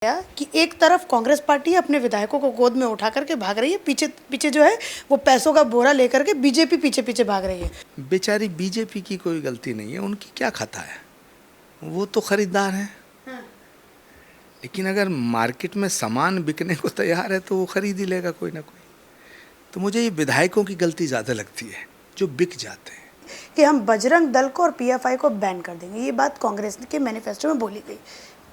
गया कि एक तरफ कांग्रेस पार्टी अपने विधायकों को गोद में उठा करके भाग रही है, पीछे पीछे जो है वो पैसों का बोरा लेकर के बीजेपी पीछे पीछे भाग रही है। बेचारी बीजेपी की कोई गलती नहीं है, उनकी क्या खता है, वो तो खरीदार हैं। हाँ। लेकिन अगर मार्केट में सामान बिकने को तैयार है तो वो खरीद ही लेगा कोई ना कोई। तो मुझे ये विधायकों की गलती ज़्यादा लगती है जो बिक जाते हैं कि हम बजरंग दल को और पीएफआई को बैन कर देंगे, ये बात कांग्रेस के मैनिफेस्टो में बोली गई।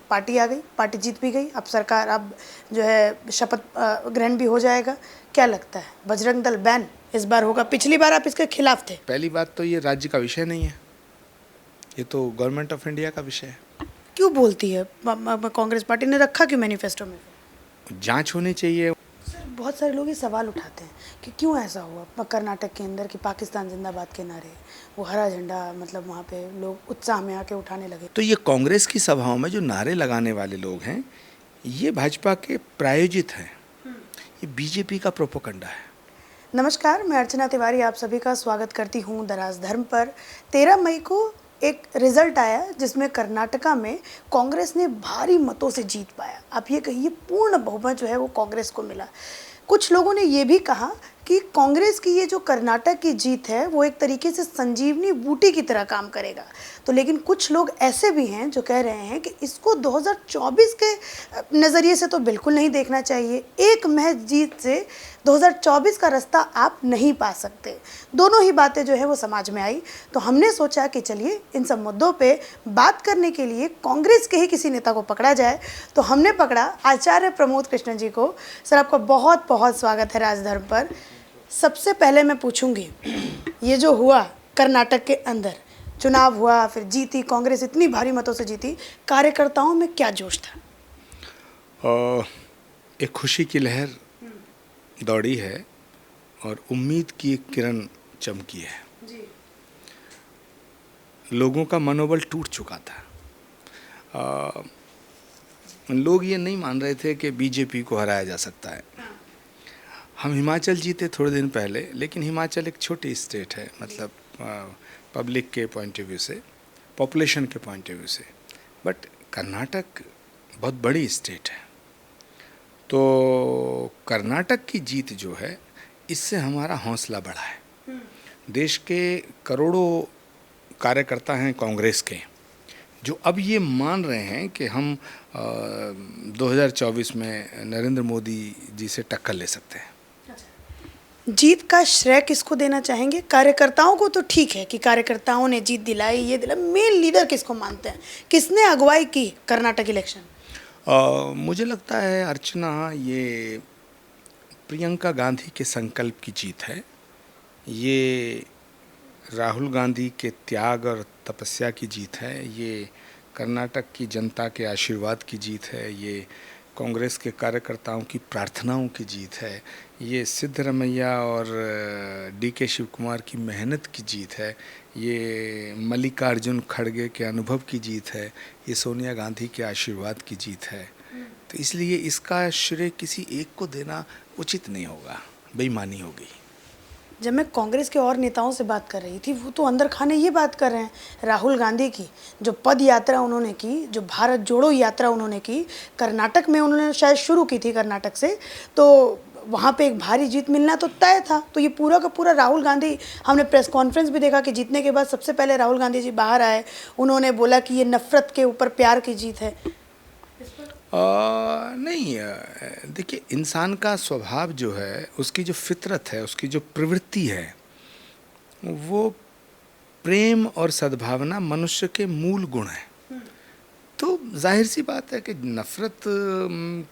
पार्टी आ गई, पार्टी जीत भी गई, अब सरकार अब जो है शपथ ग्रहण भी हो जाएगा। क्या लगता है बजरंग दल बैन इस बार होगा? पिछली बार आप इसके खिलाफ थे। पहली बात तो ये राज्य का विषय नहीं है, ये तो गवर्नमेंट ऑफ इंडिया का विषय है। क्यों बोलती है कांग्रेस पार्टी ने? रखा क्यों मैनिफेस्टो में? जांच होनी चाहिए। सर, बहुत सारे लोग ये सवाल उठाते हैं कि क्यों ऐसा हुआ कर्नाटक के अंदर कि पाकिस्तान जिंदाबाद के नारे, वो हरा झंडा, मतलब वहाँ पे लोग उत्साह में आके उठाने लगे। तो ये कांग्रेस की सभाओं में जो नारे लगाने वाले लोग हैं ये भाजपा के प्रायोजित हैं, ये बीजेपी का प्रोपोगंडा है। नमस्कार, मैं अर्चना तिवारी आप सभी का स्वागत करती हूँ दराज धर्म पर। 13 मई को एक रिजल्ट आया जिसमें कर्नाटका में कांग्रेस ने भारी मतों से जीत पाया। आप ये कहिए पूर्ण बहुमत जो है वो कांग्रेस को मिला। कुछ लोगों ने ये भी कहा कि कांग्रेस की ये जो कर्नाटक की जीत है वो एक तरीके से संजीवनी बूटी की तरह काम करेगा। तो लेकिन कुछ लोग ऐसे भी हैं जो कह रहे हैं कि इसको 2024 के नज़रिए से तो बिल्कुल नहीं देखना चाहिए। एक महज जीत से 2024 का रास्ता आप नहीं पा सकते। दोनों ही बातें जो है वो समाज में आई, तो हमने सोचा कि चलिए इन सब मुद्दों पे बात करने के लिए कांग्रेस के ही किसी नेता को पकड़ा जाए। तो हमने पकड़ा आचार्य प्रमोद कृष्ण जी को। सर, आपका बहुत बहुत स्वागत है राजधर्म पर। सबसे पहले मैं पूछूंगी, ये जो हुआ कर्नाटक के अंदर चुनाव हुआ, फिर जीती कांग्रेस, इतनी भारी मतों से जीती, कार्यकर्ताओं में क्या जोश था? एक खुशी की लहर दौड़ी है और उम्मीद की एक किरण चमकी है जी। लोगों का मनोबल टूट चुका था। लोग ये नहीं मान रहे थे कि बीजेपी को हराया जा सकता है। हम हिमाचल जीते थोड़े दिन पहले, लेकिन हिमाचल एक छोटी स्टेट है, मतलब पब्लिक के पॉइंट ऑफ व्यू से, पॉपुलेशन के पॉइंट ऑफ व्यू से। बट कर्नाटक बहुत बड़ी स्टेट है, तो कर्नाटक की जीत जो है इससे हमारा हौसला बढ़ा है। देश के करोड़ों कार्यकर्ता हैं कांग्रेस के जो अब ये मान रहे हैं कि हम 2024 में नरेंद्र मोदी जी से टक्कर ले सकते हैं। जीत का श्रेय किसको देना चाहेंगे? कार्यकर्ताओं को तो ठीक है कि कार्यकर्ताओं ने जीत दिलाई, ये दिला, मेन लीडर किसको मानते हैं? किसने अगुवाई की कर्नाटक इलेक्शन? मुझे लगता है अर्चना, ये प्रियंका गांधी के संकल्प की जीत है, ये राहुल गांधी के त्याग और तपस्या की जीत है, ये कर्नाटक की जनता के आशीर्वाद की जीत है, ये कांग्रेस के कार्यकर्ताओं की प्रार्थनाओं की जीत है, ये सिद्धरमैया और डीके शिव कुमार की मेहनत की जीत है, ये मल्लिकार्जुन खड़गे के अनुभव की जीत है, ये सोनिया गांधी के आशीर्वाद की जीत है। तो इसलिए इसका श्रेय किसी एक को देना उचित नहीं होगा, बेईमानी होगी। जब मैं कांग्रेस के और नेताओं से बात कर रही थी, वो तो अंदर खाने ये बात कर रहे हैं, राहुल गांधी की जो पद यात्रा उन्होंने की, जो भारत जोड़ो यात्रा उन्होंने की, कर्नाटक में उन्होंने शायद शुरू की थी कर्नाटक से, तो वहाँ पे एक भारी जीत मिलना तो तय था। तो ये पूरा का पूरा राहुल गांधी, हमने प्रेस कॉन्फ्रेंस भी देखा कि जीतने के बाद सबसे पहले राहुल गांधी जी बाहर आए, उन्होंने बोला कि ये नफ़रत के ऊपर प्यार की जीत है। नहीं, देखिए, इंसान का स्वभाव जो है, उसकी जो फितरत है, उसकी जो प्रवृत्ति है, वो प्रेम और सद्भावना मनुष्य के मूल गुण हैं। तो जाहिर सी बात है कि नफ़रत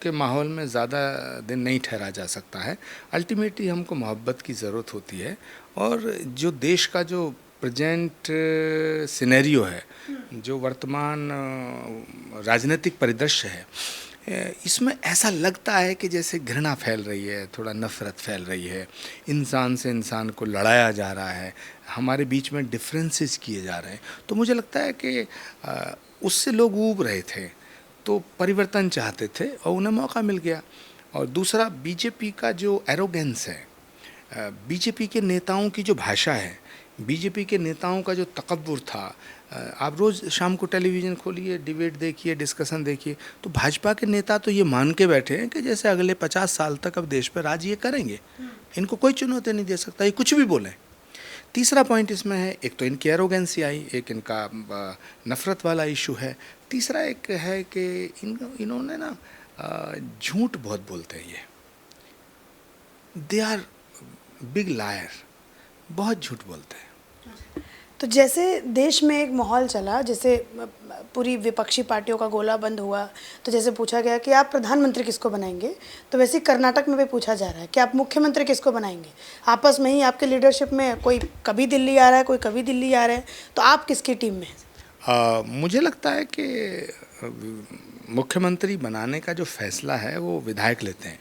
के माहौल में ज़्यादा दिन नहीं ठहरा जा सकता है। अल्टीमेटली हमको मोहब्बत की ज़रूरत होती है, और जो देश का जो प्रेजेंट सिनेरियो है, जो वर्तमान राजनीतिक परिदृश्य है, इसमें ऐसा लगता है कि जैसे घृणा फैल रही है, थोड़ा नफ़रत फैल रही है, इंसान से इंसान को लड़ाया जा रहा है, हमारे बीच में डिफरेंसेस किए जा रहे हैं। तो मुझे लगता है कि उससे लोग ऊब रहे थे, तो परिवर्तन चाहते थे और उन्हें मौका मिल गया। और दूसरा, बीजेपी का जो एरोगेंस है, बीजेपी के नेताओं की जो भाषा है, बीजेपी के नेताओं का जो तकब्बुर था, आप रोज़ शाम को टेलीविज़न खोलिए, डिबेट देखिए, डिस्कशन देखिए, तो भाजपा के नेता तो ये मान के बैठे हैं कि जैसे अगले 50 साल तक अब देश पर राज ये करेंगे, इनको कोई चुनौती नहीं दे सकता, ये कुछ भी बोलें। तीसरा पॉइंट इसमें है, एक तो इनकी एरोगेंसी आई, एक इनका नफ़रत वाला इशू है। तीसरा एक है कि इन्होंने ना झूठ बहुत बोलते हैं, ये दे आर बिग लायर, बहुत झूठ बोलते हैं। तो जैसे देश में एक माहौल चला, जैसे पूरी विपक्षी पार्टियों का गोला बंद हुआ, तो जैसे पूछा गया कि आप प्रधानमंत्री किसको बनाएंगे, तो वैसे ही कर्नाटक में भी पूछा जा रहा है कि आप मुख्यमंत्री किसको बनाएंगे। आपस में ही आपके लीडरशिप में कोई कभी दिल्ली आ रहा है, कोई कभी दिल्ली आ रहा है, तो आप किसकी टीम में हैं? मुझे लगता है कि मुख्यमंत्री बनाने का जो फैसला है वो विधायक लेते हैं,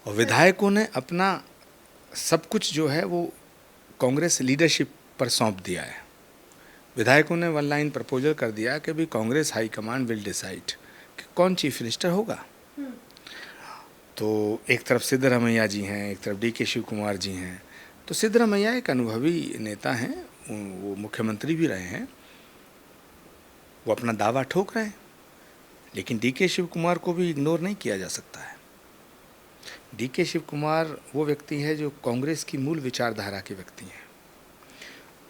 और विधायकों ने अपना सब कुछ जो है वो कांग्रेस लीडरशिप पर सौंप दिया है। विधायकों ने वन लाइन प्रपोजल कर दिया कि भी Congress high command will decide कि कौन चीफ मिनिस्टर होगा। तो एक तरफ सिद्धरमैया जी हैं, एक तरफ DK शिव कुमार जी हैं। तो सिद्धरमैया एक अनुभवी नेता हैं, वो मुख्यमंत्री भी रहे हैं, वो अपना दावा ठोक रहे हैं, लेकिन DK शिव कुमार को भी इग्नोर नहीं किया जा सकता है। DK शिव कुमार वो व्यक्ति है जो कांग्रेस की मूल विचारधारा के व्यक्ति हैं,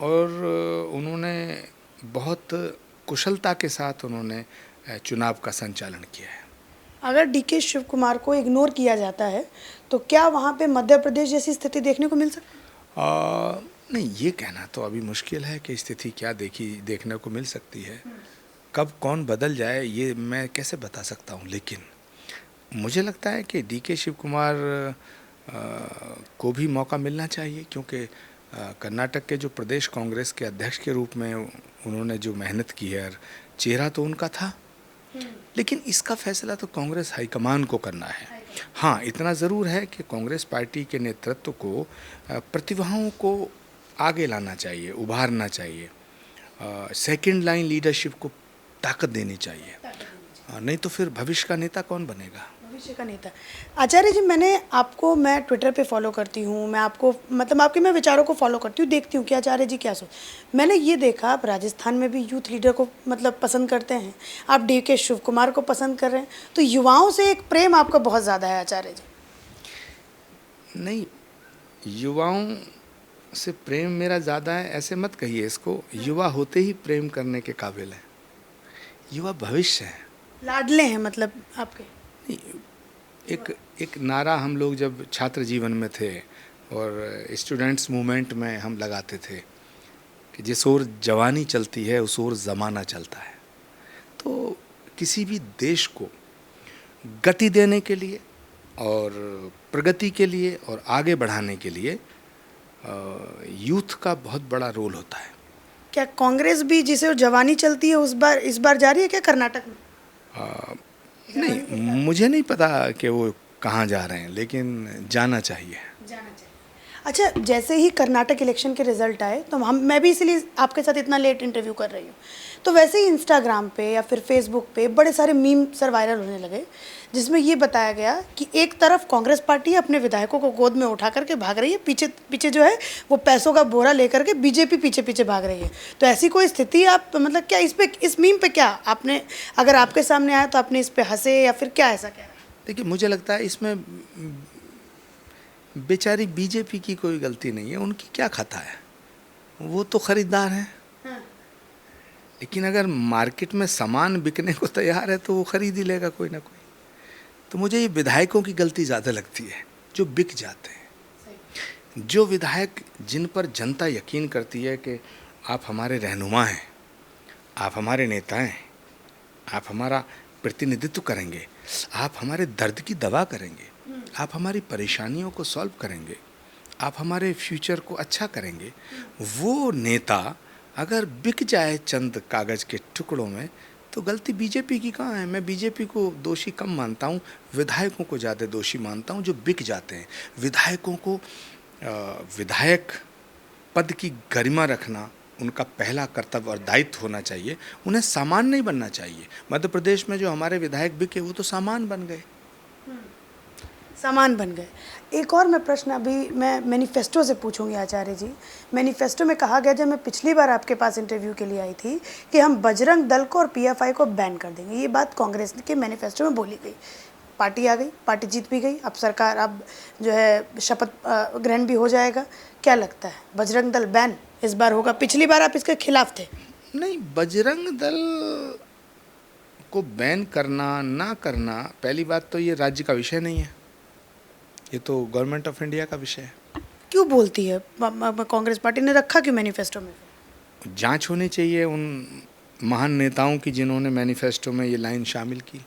और उन्होंने बहुत कुशलता के साथ उन्होंने चुनाव का संचालन किया है। अगर DK शिव कुमार को इग्नोर किया जाता है तो क्या वहाँ पे मध्य प्रदेश जैसी स्थिति देखने को मिल सकती है? नहीं, ये कहना तो अभी मुश्किल है कि स्थिति क्या देखने को मिल सकती है। कब कौन बदल जाए ये मैं कैसे बता सकता हूँ, लेकिन मुझे लगता है कि DK शिव कुमार को भी मौका मिलना चाहिए, क्योंकि कर्नाटक के जो प्रदेश कांग्रेस के अध्यक्ष के रूप में उन्होंने जो मेहनत की है, और चेहरा तो उनका था, लेकिन इसका फैसला तो कांग्रेस हाईकमान को करना है। हाँ, इतना ज़रूर है कि कांग्रेस पार्टी के नेतृत्व को प्रतिभाओं को आगे लाना चाहिए, उभारना चाहिए, सेकंड लाइन लीडरशिप को ताकत देनी चाहिए, नहीं तो फिर भविष्य का नेता कौन बनेगा? भविष्य का नेता। आचार्य जी, मैं ट्विटर पे फॉलो करती हूँ, मैं आपको मतलब आपके मैं विचारों को फॉलो करती हूँ, देखती हूँ कि आचार्य जी क्या सोच। मैंने ये देखा आप राजस्थान में भी यूथ लीडर को मतलब पसंद करते हैं, आप DK शिव कुमार को पसंद कर रहे हैं, तो युवाओं से एक प्रेम आपका बहुत ज़्यादा है आचार्य जी। नहीं, युवाओं से प्रेम मेरा ज़्यादा है ऐसे मत कहिए इसको। युवा होते ही प्रेम करने के काबिल हैं। युवा भविष्य है। लाडले हैं मतलब आपके? एक नारा हम लोग जब छात्र जीवन में थे और स्टूडेंट्स मूवमेंट में हम लगाते थे कि जिस ओर जवानी चलती है उस ओर ज़माना चलता है। तो किसी भी देश को गति देने के लिए और प्रगति के लिए और आगे बढ़ाने के लिए यूथ का बहुत बड़ा रोल होता है। क्या कांग्रेस भी जिसे जवानी चलती है इस बार जा रही है क्या कर्नाटक में? नहीं, मुझे नहीं पता कि वो कहाँ जा रहे हैं, लेकिन जाना चाहिए। अच्छा, जैसे ही कर्नाटक इलेक्शन के रिजल्ट आए तो मैं भी इसलिए आपके साथ इतना लेट इंटरव्यू कर रही हूँ, तो वैसे ही इंस्टाग्राम पे या फिर फेसबुक पे बड़े सारे मीम सर वायरल होने लगे, जिसमें ये बताया गया कि एक तरफ कांग्रेस पार्टी अपने विधायकों को गोद में उठा करके भाग रही है, पीछे पीछे जो है वो पैसों का बोरा लेकर के बीजेपी पीछे पीछे भाग रही है। तो ऐसी कोई स्थिति आप मतलब क्या इस मीम पे क्या आपने, अगर आपके सामने आया तो आपने इस पे हंसे या फिर क्या ऐसा क्या? देखिए, मुझे लगता है इसमें बेचारी बीजेपी की कोई गलती नहीं है। उनकी क्या खाता है, वो तो खरीदार हैं। हाँ। लेकिन अगर मार्केट में सामान बिकने को तैयार है तो वो खरीद ही लेगा कोई ना कोई। तो मुझे ये विधायकों की गलती ज़्यादा लगती है जो बिक जाते हैं। जो विधायक जिन पर जनता यकीन करती है कि आप हमारे रहनुमा हैं, आप हमारे नेता हैं, आप हमारा प्रतिनिधित्व करेंगे, आप हमारे दर्द की दवा करेंगे, आप हमारी परेशानियों को सॉल्व करेंगे, आप हमारे फ्यूचर को अच्छा करेंगे, वो नेता अगर बिक जाए चंद कागज़ के टुकड़ों में तो गलती बीजेपी की कहाँ है? मैं बीजेपी को दोषी कम मानता हूँ, विधायकों को ज़्यादा दोषी मानता हूँ जो बिक जाते हैं। विधायकों को विधायक पद की गरिमा रखना उनका पहला कर्तव्य और दायित्व होना चाहिए। उन्हें सामान नहीं बनना चाहिए। मध्य प्रदेश में जो हमारे विधायक बिके वो तो सामान बन गए। सामान बन गए। एक और मैं प्रश्न अभी मैं मैनिफेस्टो से पूछूंगी आचार्य जी। मैनिफेस्टो में कहा गया, जब मैं पिछली बार आपके पास इंटरव्यू के लिए आई थी, कि हम बजरंग दल को और पीएफआई को बैन कर देंगे। ये बात कांग्रेस के मैनिफेस्टो में बोली गई। पार्टी आ गई, पार्टी जीत भी गई, अब सरकार अब जो है शपथ ग्रहण भी हो जाएगा। क्या लगता है, बजरंग दल बैन इस बार होगा? पिछली बार आप इसके खिलाफ थे। नहीं, बजरंग दल को बैन करना ना करना, पहली बात तो ये राज्य का विषय नहीं है, ये तो गवर्नमेंट ऑफ इंडिया का विषय है। क्यों बोलती है कांग्रेस पार्टी ने? रखा क्यों मैनिफेस्टो में? जांच होनी चाहिए उन महान नेताओं की जिन्होंने मैनिफेस्टो में ये लाइन शामिल की।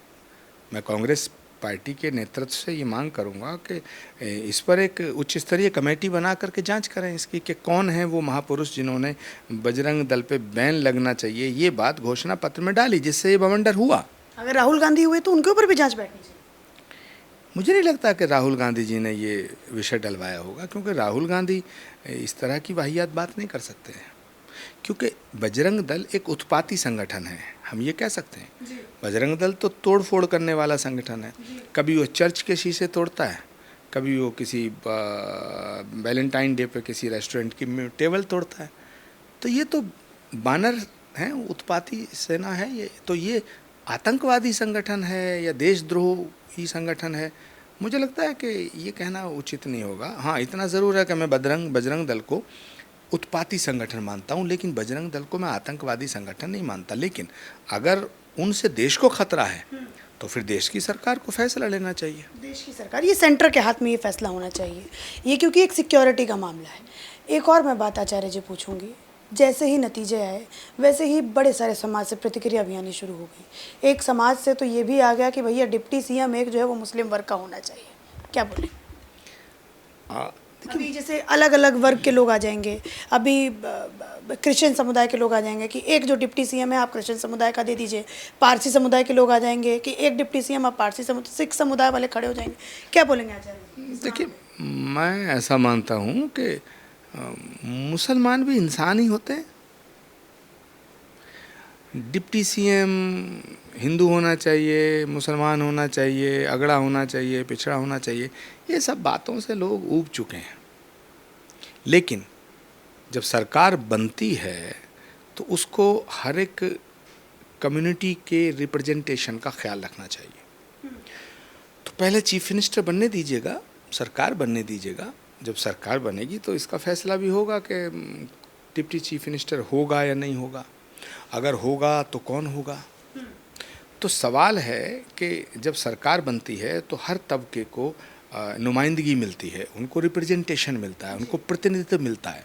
मैं कांग्रेस पार्टी के नेतृत्व से ये मांग करूंगा कि इस पर एक उच्च स्तरीय कमेटी बना करके जांच करें इसकी, कि कौन है वो महापुरुष जिन्होंने बजरंग दल पे बैन लगना चाहिए ये बात घोषणा पत्र में डाली, जिससे ये बवंडर हुआ। अगर राहुल गांधी हुए तो उनके ऊपर भी जांच बैठनी चाहिए। मुझे नहीं लगता कि राहुल गांधी जी ने ये विषय डलवाया होगा, क्योंकि राहुल गांधी इस तरह की वाहियात बात नहीं कर सकते हैं। क्योंकि बजरंग दल एक उत्पाती संगठन है, हम ये कह सकते हैं। बजरंग दल तो तोड़ फोड़ करने वाला संगठन है। कभी वो चर्च के शीशे तोड़ता है, कभी वो किसी वैलेंटाइन डे पे किसी रेस्टोरेंट की टेबल तोड़ता है। तो ये तो बानर हैं, उत्पाती सेना है ये। तो ये आतंकवादी संगठन है या देशद्रोही संगठन है, मुझे लगता है कि ये कहना उचित नहीं होगा। हाँ, इतना ज़रूर है कि मैं बजरंग दल को उत्पाती संगठन मानता हूँ, लेकिन बजरंग दल को मैं आतंकवादी संगठन नहीं मानता। लेकिन अगर उनसे देश को खतरा है तो फिर देश की सरकार को फैसला लेना चाहिए। देश की सरकार, ये सेंटर के हाथ में ये फैसला होना चाहिए ये, क्योंकि एक सिक्योरिटी का मामला है। एक और मैं बात आचार्य जी पूछूंगी। जैसे ही नतीजे आए वैसे ही बड़े सारे समाज से प्रतिक्रिया भी आनी शुरू हो गई। एक समाज से तो ये भी आ गया कि भैया डिप्टी सीएम एक जो है वो मुस्लिम वर्ग का होना चाहिए। क्या बोले? अभी जैसे अलग अलग वर्ग के लोग आ जाएंगे, अभी क्रिश्चियन समुदाय के लोग आ जाएंगे कि एक जो डिप्टी सीएम है आप क्रिश्चियन समुदाय का दे दीजिए। पारसी समुदाय के लोग आ जाएंगे कि एक डिप्टी सीएम आप पारसी समुदाय, सिख समुदाय वाले खड़े हो जाएंगे। क्या बोलेंगे आचार्य? देखिए, मैं ऐसा मानता हूँ कि मुसलमान भी इंसान ही होते हैं। डिप्टी सीएम हिंदू होना चाहिए, मुसलमान होना चाहिए, अगड़ा होना चाहिए, पिछड़ा होना चाहिए, ये सब बातों से लोग ऊब चुके हैं। लेकिन जब सरकार बनती है तो उसको हर एक कम्युनिटी के रिप्रेजेंटेशन का ख्याल रखना चाहिए। तो पहले चीफ मिनिस्टर बनने दीजिएगा, सरकार बनने दीजिएगा। जब सरकार बनेगी तो इसका फैसला भी होगा कि डिप्टी चीफ मिनिस्टर होगा या नहीं होगा। अगर होगा तो कौन होगा। तो सवाल है कि जब सरकार बनती है तो हर तबके को नुमाइंदगी मिलती है, उनको रिप्रेजेंटेशन मिलता है, उनको प्रतिनिधित्व मिलता है।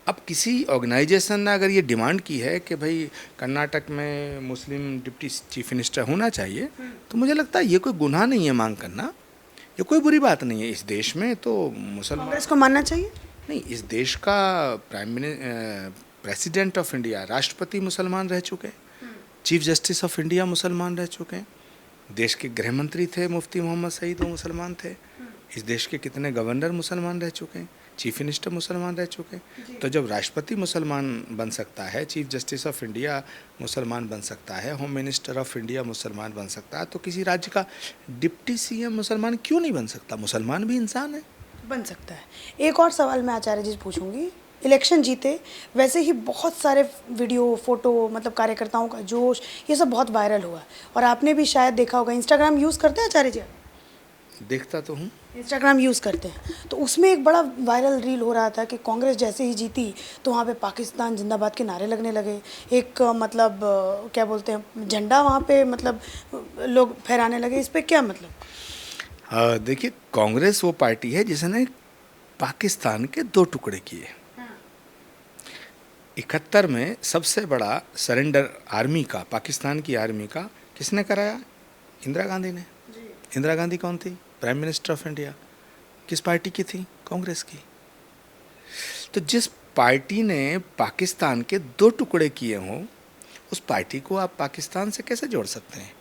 अब किसी ऑर्गेनाइजेशन ने अगर ये डिमांड की है कि भाई कर्नाटक में मुस्लिम डिप्टी चीफ मिनिस्टर होना चाहिए, तो मुझे लगता है ये कोई गुनाह नहीं है मांग करना, ये कोई बुरी बात नहीं है। इस देश में तो मुसलमान, कांग्रेस को मानना चाहिए। नहीं, इस देश का प्रेसिडेंट ऑफ इंडिया, राष्ट्रपति मुसलमान रह चुके हैं, चीफ जस्टिस ऑफ इंडिया मुसलमान रह चुके हैं, देश के गृह मंत्री थे मुफ्ती मोहम्मद सईद, वो मुसलमान थे। इस देश के कितने गवर्नर मुसलमान रह चुके हैं, चीफ मिनिस्टर मुसलमान रह चुके हैं। तो जब राष्ट्रपति मुसलमान बन सकता है, चीफ जस्टिस ऑफ इंडिया मुसलमान बन सकता है, होम मिनिस्टर ऑफ इंडिया मुसलमान बन सकता है, तो किसी राज्य का डिप्टी सीएम मुसलमान क्यों नहीं बन सकता? मुसलमान भी इंसान है, बन सकता है। एक और सवाल मैं आचार्य जी से पूछूंगी। इलेक्शन जीते वैसे ही बहुत सारे वीडियो, फोटो, मतलब कार्यकर्ताओं का जोश, ये सब बहुत वायरल हुआ। और आपने भी शायद देखा होगा, इंस्टाग्राम यूज़ करते हैं आचार्य जी? देखता तो हूँ। इंस्टाग्राम यूज़ करते हैं, तो उसमें एक बड़ा वायरल रील हो रहा था कि कांग्रेस जैसे ही जीती तो वहाँ पे पाकिस्तान जिंदाबाद के नारे लगने लगे। एक मतलब क्या बोलते हैं, झंडा वहाँ पे मतलब लोग फहराने लगे। इस पे क्या मतलब? देखिए, कांग्रेस वो पार्टी है जिसने पाकिस्तान के दो टुकड़े किए। 71 में सबसे बड़ा सरेंडर आर्मी का, पाकिस्तान की आर्मी का किसने कराया? इंदिरा गांधी ने। इंदिरा गांधी कौन थी? Prime minister of India. किस पार्टी की थी? कांग्रेस की। तो जिस पार्टी ने पाकिस्तान के दो टुकड़े किए हों, उस पार्टी को आप पाकिस्तान से कैसे जोड़ सकते हैं?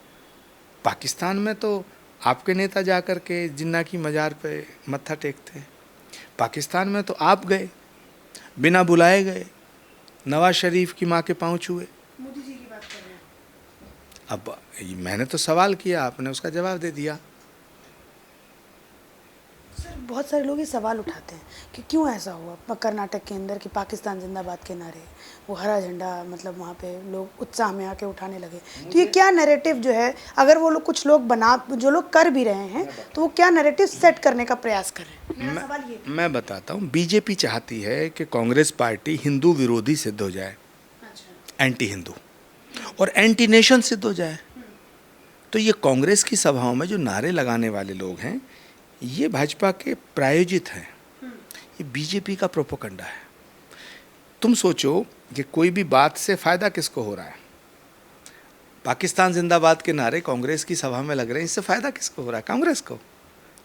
पाकिस्तान में तो आपके नेता जा कर के जिन्ना की मज़ार पे मत्था टेकते हैं। पाकिस्तान में तो आप गए, बिना बुलाए गए, नवाज शरीफ की माँ के पाँव छुए। मोदी जी की बात कर रहे हैं। अब मैंने तो सवाल किया, आपने उसका जवाब दे दिया। सर बहुत सारे लोग ये सवाल उठाते हैं कि क्यों ऐसा हुआ कर्नाटक के अंदर कि पाकिस्तान जिंदाबाद के नारे, वो हरा झंडा, मतलब वहाँ पे लोग उत्साह में आके उठाने लगे। तो ये क्या नैरेटिव जो है, अगर वो लोग कुछ लोग जो लोग कर भी रहे हैं, तो वो क्या नैरेटिव सेट करने का प्रयास कर रहे हैं? मेरा सवाल ये मैं बताता हूँ, बीजेपी चाहती है कि कांग्रेस पार्टी हिंदू विरोधी सिद्ध हो जाए, एंटी हिंदू और एंटी नेशन सिद्ध हो जाए। तो ये कांग्रेस की सभाओं में जो नारे लगाने वाले लोग हैं, ये भाजपा के प्रायोजित हैं, ये बीजेपी का प्रोपोगंडा है। तुम सोचो कि कोई भी बात से फ़ायदा किसको हो रहा है? पाकिस्तान जिंदाबाद के नारे कांग्रेस की सभा में लग रहे हैं, इससे फ़ायदा किसको हो रहा है? कांग्रेस को,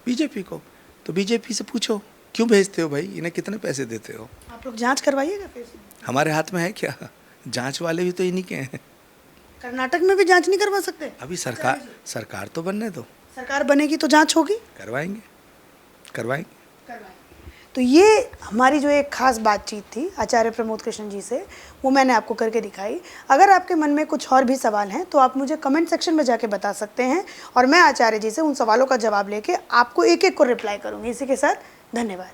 बीजेपी को। तो बीजेपी से पूछो क्यों भेजते हो भाई, इन्हें कितने पैसे देते हो? आप लोग जांच करवाइएगा फिर। हमारे हाथ में है क्या? जांच वाले भी तो इन्हीं के हैं। कर्नाटक में भी जांच नहीं करवा सकते? अभी सरकार तो बनने दो, सरकार बनेगी तो जांच होगी, करवाएंगे। तो ये हमारी जो एक खास बातचीत थी आचार्य प्रमोद कृष्ण जी से, वो मैंने आपको करके दिखाई। अगर आपके मन में कुछ और भी सवाल हैं तो आप मुझे कमेंट सेक्शन में जाके बता सकते हैं, और मैं आचार्य जी से उन सवालों का जवाब लेके आपको एक एक को रिप्लाई करूँगी। इसी के साथ धन्यवाद।